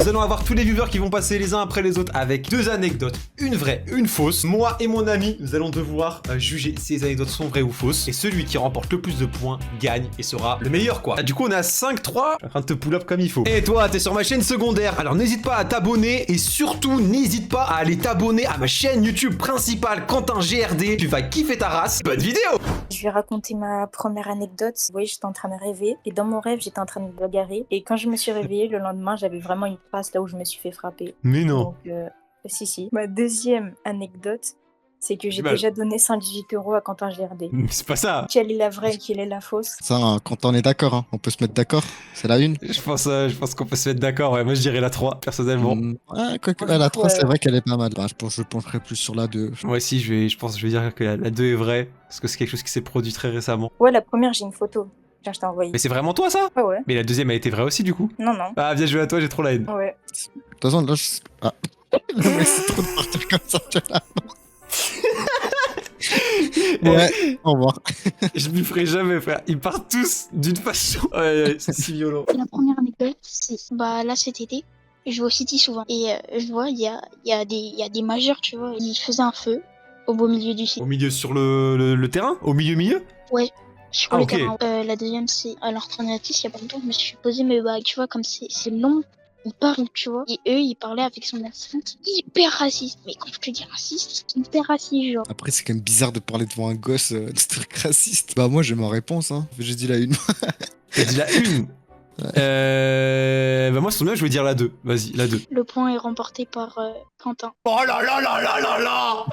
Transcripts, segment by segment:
Nous allons avoir tous les viewers qui vont passer les uns après les autres avec 2 anecdotes, une vraie, une fausse. Moi et mon ami, nous allons devoir juger si les anecdotes sont vraies ou fausses. Et celui qui remporte le plus de points gagne et sera le meilleur quoi. Du coup on est à 5-3, en train de te pull up comme il faut. Et toi, t'es sur ma chaîne secondaire, alors n'hésite pas à t'abonner et surtout n'hésite pas à aller t'abonner à ma chaîne YouTube principale Quentin GRD. Tu vas kiffer ta race. Bonne vidéo. Je vais raconter ma première anecdote. Vous voyez, j'étais en train de rêver et dans mon rêve, j'étais en train de me bagarrer. Et quand je me suis réveillée le lendemain, j'avais vraiment une trace là où je me suis fait frapper. Mais non. Donc, si. Ma deuxième anecdote, c'est que j'ai déjà donné 118 € à Quentin GRD. C'est pas ça. Quelle est la vraie et quelle est la fausse? Ça, quand on est d'accord, hein. On peut se mettre d'accord. C'est la une. Je pense qu'on peut se mettre d'accord. Ouais, moi je dirais la 3 personnellement. Ouais, quoique la 3, c'est vrai qu'elle est pas mal. Bah, je pencherais plus sur la 2. Moi aussi, je pense que je vais dire que la 2 est vraie. Parce que c'est quelque chose qui s'est produit très récemment. Ouais, la première, j'ai une photo. Tiens, je t'ai envoyé. Mais c'est vraiment toi ça? Ah ouais. Mais la deuxième a été vraie aussi du coup? Non, non. Ah, bien joué à toi, j'ai trop la haine. Ouais. De toute façon, là, Ah. Mais c'est trop de partir comme ça, tu vois. Ouais, au revoir. Je m'y ferai jamais, frère. Ils partent tous d'une façon. Ouais, c'est si violent. La première anecdote, c'est là cet été, je vais au City souvent et je vois il y a des majeurs, tu vois, ils faisaient un feu au beau milieu du Au site. milieu sur le terrain? Au milieu? Ouais. Sur Ah, le ok. terrain. La deuxième, c'est à leur tournatrice, il y a pas longtemps, je me suis posé mes bagues, tu vois, comme c'est long. Ils parlent, tu vois, et eux, ils parlaient avec son accent hyper raciste. Mais quand je te dis raciste, c'est hyper raciste, genre. Après, c'est quand même bizarre de parler devant un gosse de trucs racistes. Bah, moi, j'ai ma réponse, hein. J'ai dit la une. T'as dit la 1. Bah moi, sur je vais dire la 2. Vas-y, la 2. Le point est remporté par Quentin. Oh là là là là là là.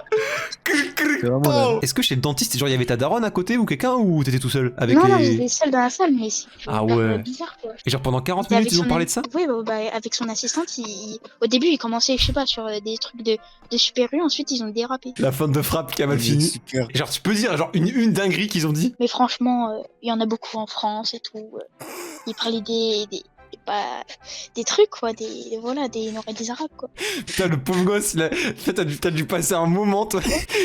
Est-ce que chez le dentiste, genre, il y avait ta daronne à côté ou quelqu'un ou t'étais tout seul avec Non, les... j'étais seule dans la salle, mais c'est Ah ouais. bizarre, quoi. Et genre pendant 40 C'était minutes, avec ils ont son parlé ami- de ça? Oui, avec son assistante, au début, ils commençaient, je sais pas, sur des trucs de Super U, ensuite, ils ont dérapé. La fin de frappe qui a mal fini. Super. Et genre, tu peux dire, genre, une dinguerie qu'ils ont dit? Mais franchement, il y en a beaucoup en France et tout. Ils parlaient des trucs, quoi, des Arabes, quoi. Putain, le pauvre gosse, t'as dû passer un moment, toi.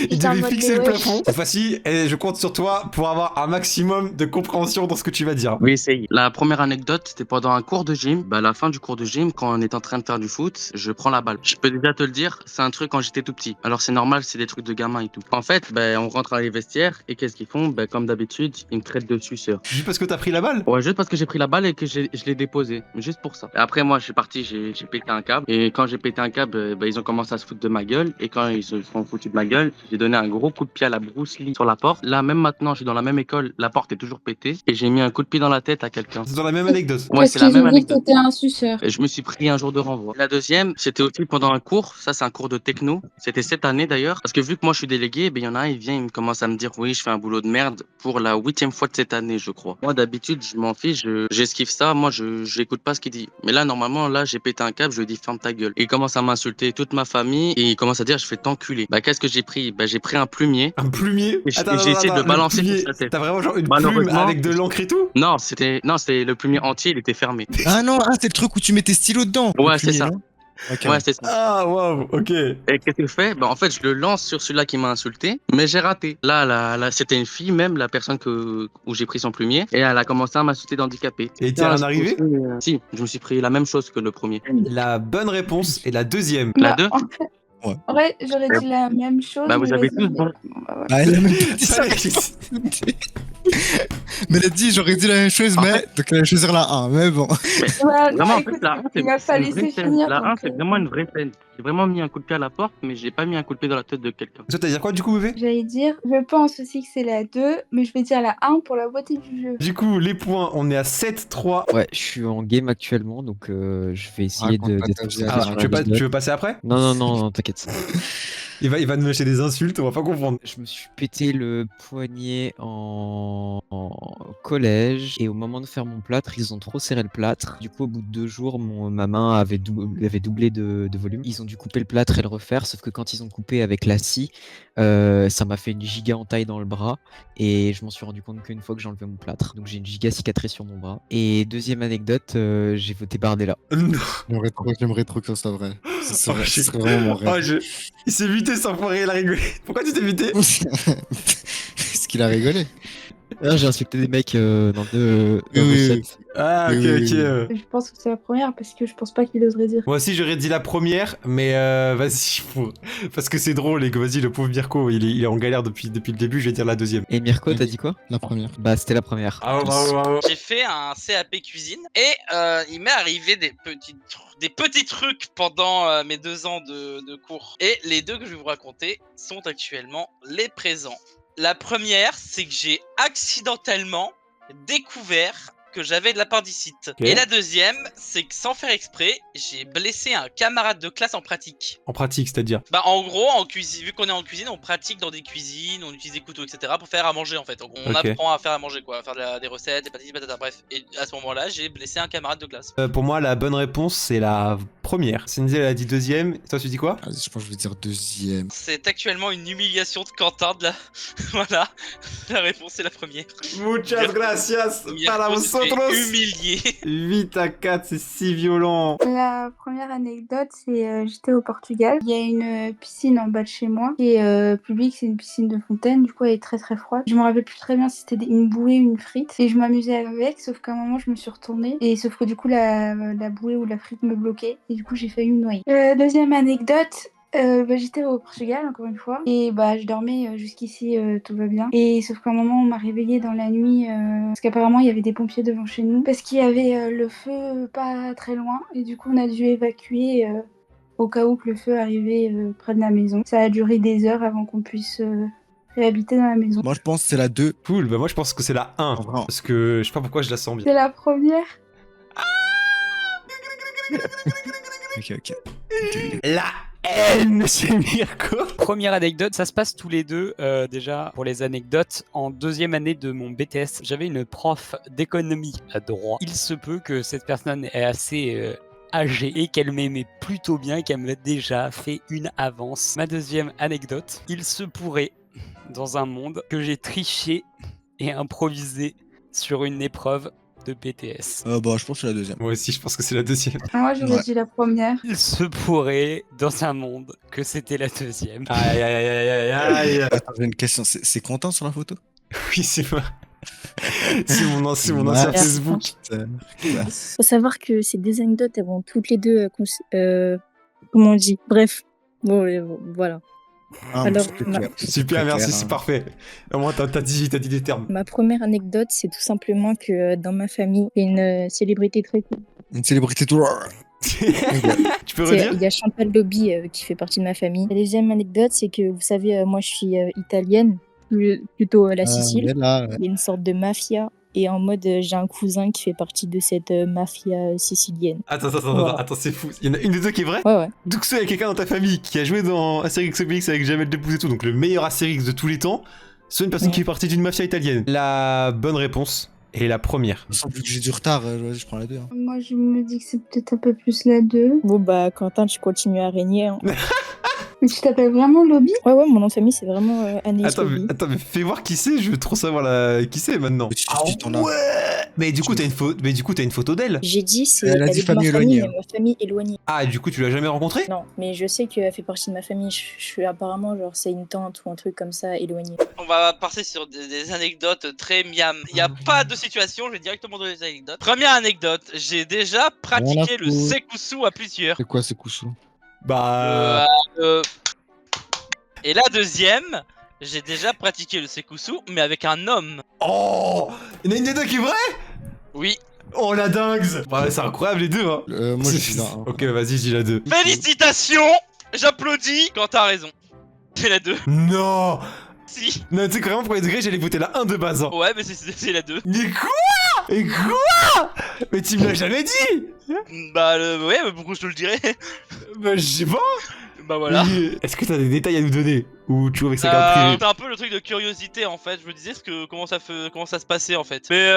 Il était en devait mode fixer le wesh. plafond. Cette fois-ci, je compte sur toi pour avoir un maximum de compréhension dans ce que tu vas dire. Oui, essaye. La première anecdote, c'était pendant un cours de gym. Bah, à la fin du cours de gym, quand on est en train de faire du foot, je prends la balle. Je peux déjà te le dire, c'est un truc quand j'étais tout petit. Alors c'est normal, c'est des trucs de gamin et tout. En fait, bah, on rentre dans les vestiaires et qu'est-ce qu'ils font? Bah, comme d'habitude, ils me traitent de suceur. Juste parce que t'as pris la balle? Ouais, juste parce que j'ai pris la balle et que je l'ai déposée. Juste pour ça. Et après, moi, je suis parti, j'ai pété un câble. Et quand j'ai pété un câble, bah, ils ont commencé à se foutre de ma gueule. Et quand ils se sont foutus de ma gueule, j'ai donné un gros coup de pied à la Bruce Lee sur la porte. Là, même maintenant, je suis dans la même école, la porte est toujours pétée. Et j'ai mis un coup de pied dans la tête à quelqu'un. C'est dans la même anecdote. Ouais, c'est la même anecdote. T'étais un suceur. Et je me suis pris un jour de renvoi. La deuxième, c'était aussi pendant un cours. Ça, c'est un cours de techno. C'était cette année d'ailleurs. Parce que vu que moi, je suis délégué, ben, il y en a un, il vient, il commence à me dire, oui, je fais un boulot de merde pour la 8e fois de cette année, je crois. Moi, d'habitude, je m'en fiche, j'esquive ça. Moi, je n'écoute pas ce qu'il dit. Mais là, normalement, là, j'ai pété un câble, je lui ai dit, ferme ta gueule. Et il commence à m'insulter toute ma famille et il commence à dire, je fais t'enculer. Bah, qu'est-ce que j'ai pris? Bah, j'ai pris un plumier. Un plumier? Et j'ai essayé de le balancer plumier, sur sa tête. t'as vraiment genre une plume Malheureusement, avec de l'encre et tout? Non, c'était le plumier entier, il était fermé. Ah non, c'est le truc où tu mets tes stylos dedans. Ouais, Le c'est fumier, ça. non Ok. Ouais, c'est ça. Ah, waouh, ok. Et qu'est-ce que je fais? Bah, en fait, je le lance sur celui-là qui m'a insulté, mais j'ai raté. Là, c'était une fille, même la personne où j'ai pris son plumier, et elle a commencé à m'insulter d'handicapé. Et t'es rien arrivé? Si, je me suis pris la même chose que le premier. La bonne réponse est la deuxième. La deux? En vrai, j'aurais dit la même chose. Bah, vous mais avez vas-y. tous bon. Bah, elle a même pas dit ça. Mais elle a dit, j'aurais dit la même chose, En mais. Donc elle va choisir la 1, mais bon. Ouais, non, Vraiment, en écoute, fait, la 1, il m'a fallu une vraie laisser scène. finir. La 1, donc, c'est vraiment une vraie scène. J'ai vraiment mis un coup de pied à la porte, mais j'ai pas mis un coup de pied dans la tête de quelqu'un. Toi, t'as dit quoi du coup, bébé? J'allais dire, je pense aussi que c'est la 2, mais je vais dire la 1 pour la beauté du jeu. Du coup, les points, on est à 7-3. Ouais, je suis en game actuellement, donc je vais essayer Raconte pas d'être ta vie, concentré Ah, sur la tu vidéo. veux passer après? Non, t'inquiète. Il va nous lâcher des insultes, on va pas comprendre. Je me suis pété le poignet en collège et au moment de faire mon plâtre, ils ont trop serré le plâtre. Du coup, au bout de 2 jours, ma main avait doublé de volume. Ils ont dû couper le plâtre et le refaire, sauf que quand ils ont coupé avec la scie, ça m'a fait une giga entaille dans le bras et je m'en suis rendu compte qu'une fois que j'ai enlevé mon plâtre. Donc j'ai une giga cicatrice sur mon bras. Et deuxième anecdote, j'ai voté Bardella. J'aimerais trop que ça soit vrai. Ce Oh, serait vraiment mon rêve. Il s'est muté sans foirer, il a rigolé. Pourquoi tu t'es muté? Parce qu'il a rigolé. Ah, j'ai insulté des mecs dans deux Oui, oui, recettes. Ah, ok, Oui, oui, ok. oui. Je pense que c'est la première parce que je pense pas qu'il oserait dire. Moi aussi, j'aurais dit la première, mais vas-y, parce que c'est drôle, et que vas-y, le pauvre Mirko, il est en galère depuis le début, je vais dire la deuxième. Et Mirko, t'as Oui. dit quoi? La première. Bah, c'était la première. Ah, bravo. J'ai fait un CAP cuisine et il m'est arrivé des petits trucs pendant mes 2 ans de cours. Et les deux que je vais vous raconter sont actuellement les présents. La première, c'est que j'ai accidentellement découvert que j'avais de l'appendicite. Ok. Et la deuxième, c'est que sans faire exprès, j'ai blessé un camarade de classe en pratique. En pratique, c'est-à-dire. Bah en gros, en cuisine, vu qu'on est en cuisine, on pratique dans des cuisines, on utilise des couteaux, etc. pour faire à manger en fait. Donc, on Ok. apprend à faire à manger quoi, à faire des recettes, des patates, patata, bref. Et à ce moment-là, j'ai blessé un camarade de classe. Pour moi, la bonne réponse, c'est la première. Cindy, elle a dit deuxième. Toi, tu dis quoi? Vas-y, je pense que je vais dire deuxième. C'est actuellement une humiliation de Quentin de la... Voilà, la réponse est la première. Muchas gracias Mirko s'est fait humilier. 8 à 4, c'est si violent. La première anecdote, c'est j'étais au Portugal. Il y a une piscine en bas de chez moi qui est publique, c'est une piscine de fontaine. Du coup, elle est très très froide. Je me rappelle plus très bien si c'était une bouée ou une frite. Et je m'amusais avec, sauf qu'à un moment, je me suis retournée. Et sauf que du coup, la bouée ou la frite me bloquait. Et du coup, j'ai failli me noyer. Deuxième anecdote. J'étais au Portugal encore une fois et je dormais jusqu'ici tout va bien et sauf qu'à un moment on m'a réveillée dans la nuit parce qu'apparemment il y avait des pompiers devant chez nous parce qu'il y avait le feu pas très loin et du coup on a dû évacuer au cas où que le feu arrivait près de la maison. Ça a duré des heures avant qu'on puisse réhabiter dans la maison. Moi, je pense que c'est la 2. Cool, bah moi je pense que c'est la 1. En vrai. Parce que je sais pas pourquoi je la sens bien. C'est la première. Ok. La haine, c'est Mirko. Première anecdote, ça se passe tous les deux déjà pour les anecdotes. En deuxième année de mon BTS, j'avais une prof d'économie à droit. Il se peut que cette personne est assez âgée et qu'elle m'aimait plutôt bien et qu'elle m'a déjà fait une avance. Ma deuxième anecdote, il se pourrait dans un monde que j'ai triché et improvisé sur une épreuve de BTS. Je pense que c'est la deuxième. Moi aussi, je pense que c'est la deuxième. Moi j'aurais Ouais. dit la première. Il se pourrait dans un monde que c'était la deuxième. Aïe, aïe, aïe, aïe, aïe. Attends, j'ai une question. C'est Quentin sur la photo? Oui, c'est moi. C'est mon ancien Ouais. Facebook. Faut savoir que ces deux anecdotes, elles vont toutes les deux, comment on dit? Bref, voilà. Alors, Super, merci, c'est parfait. Au moins, t'as dit des termes. Ma première anecdote, c'est tout simplement que dans ma famille, il y a une célébrité très cool. Une célébrité tout. Tu peux redire? Il y a Chantal Lobby qui fait partie de ma famille. La deuxième anecdote, c'est que vous savez, moi je suis italienne, plutôt la Sicile. Là, Il y a une sorte de mafia. Et en mode, j'ai un cousin qui fait partie de cette mafia sicilienne. Attends, c'est fou. Il y en a une des deux qui est vraie? Ouais. Donc, il y a quelqu'un dans ta famille qui a joué dans Astérix Obélix avec Jamel Debbouze et tout, donc le meilleur Astérix de tous les temps, c'est une personne qui est partie d'une mafia italienne. La bonne réponse est la première. vu que j'ai du retard, je prends la 2. Moi je me dis que c'est peut-être un peu plus la 2. Bon, Quentin, tu continues à régner. Hein. Mais tu t'appelles vraiment Lobby? Ouais, mon nom de famille, c'est vraiment Anaïs Lobby. Attends, mais fais voir qui c'est, je veux trop savoir qui c'est maintenant. Ouais. Mais du coup, t'as une photo d'elle. J'ai dit, c'est Elle a dit avec ma famille famille, éloignée, mais ma famille éloignée. Ah, du coup, tu l'as jamais rencontrée? Non, mais je sais qu'elle fait partie de ma famille. Je suis apparemment, genre, c'est une tante ou un truc comme ça, éloignée. On va passer sur des anecdotes très miam. Il n'y a pas de situation, je vais directement donner les anecdotes. Première anecdote, j'ai déjà pratiqué le sekousu à plusieurs. C'est quoi ce Kusu? Et la deuxième, j'ai déjà pratiqué le sekousu, mais avec un homme. Oh, il y en a une des deux qui est vraie? Oui. Oh la dingue. Ouais, c'est incroyable les deux, hein. Moi je dis la 1. Ok, vas-y, je dis la 2. Félicitations, j'applaudis quand t'as raison. C'est la 2. Non. Si. Non, tu sais que vraiment, pour les degrés, j'allais voter la 1 de base. Hein. Ouais, mais c'est la 2. Mais quoi? Et quoi? Mais tu me l'as jamais dit. Ouais, mais pourquoi je te le dirais? Je sais pas. Bah voilà. Est-ce que t'as des détails à nous donner? Ou tu joues avec sa carte privée? C'est un peu le truc de curiosité en fait. Je me disais comment ça se passait en fait. Mais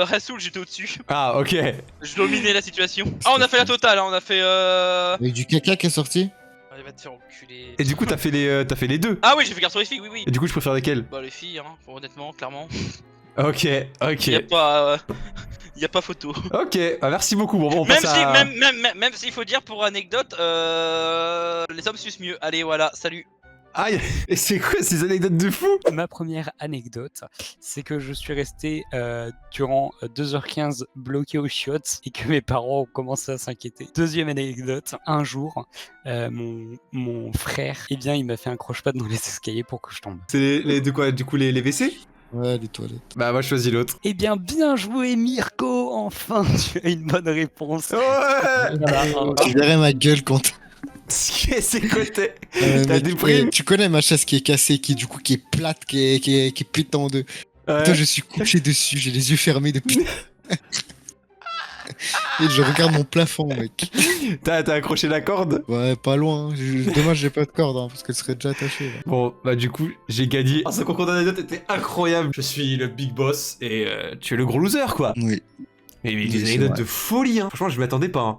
Rasoul, j'étais au-dessus. Ah, ok. Je dominais la situation. Ah, on a fait la totale, hein. On a fait. Avec du caca qui est sorti? Allez, va te faire enculer. Et du coup, t'as fait les deux? Ah oui, j'ai fait garçon et fille, oui. Et du coup, je préfère lesquels? Bah, les filles, hein, honnêtement, clairement. Ok. Y a pas photo. Ok, merci beaucoup. Bon, on Même passe si, à... même s'il faut dire pour anecdote, les hommes sucent mieux. Allez, voilà, salut. Aïe. Et c'est quoi ces anecdotes de fou? Ma première anecdote, c'est que je suis resté durant 2h15 bloqué aux chiottes et que mes parents ont commencé à s'inquiéter. Deuxième anecdote, un jour, mon frère, eh bien, il m'a fait un croche-patte dans les escaliers pour que je tombe. C'est de quoi? Du coup, les WC? Ouais, les toilettes. Bah, moi, je choisis l'autre. Eh bien, bien joué Mirko, enfin, tu as une bonne réponse. Ouais. Voilà. Tu verrais ma gueule quand. C'est côté. Mais T'as des primes. tu connais ma chaise qui est cassée, qui du coup qui est plate, qui est pétée en deux. Ouais. Toi, je suis couché dessus, j'ai les yeux fermés depuis. Et je regarde mon plafond, mec. T'as accroché la corde? Ouais, pas loin. Dommage, j'ai pas de corde, hein, parce qu'elle serait déjà attachée. Là. Bon, bah du coup, j'ai gagné. Ce concours d'anecdotes était incroyable. Je suis le big boss et tu es le gros loser, quoi. Oui. Mais Oui, des c'est anecdotes vrai. de folie, hein. Franchement, je m'y attendais pas. Hein.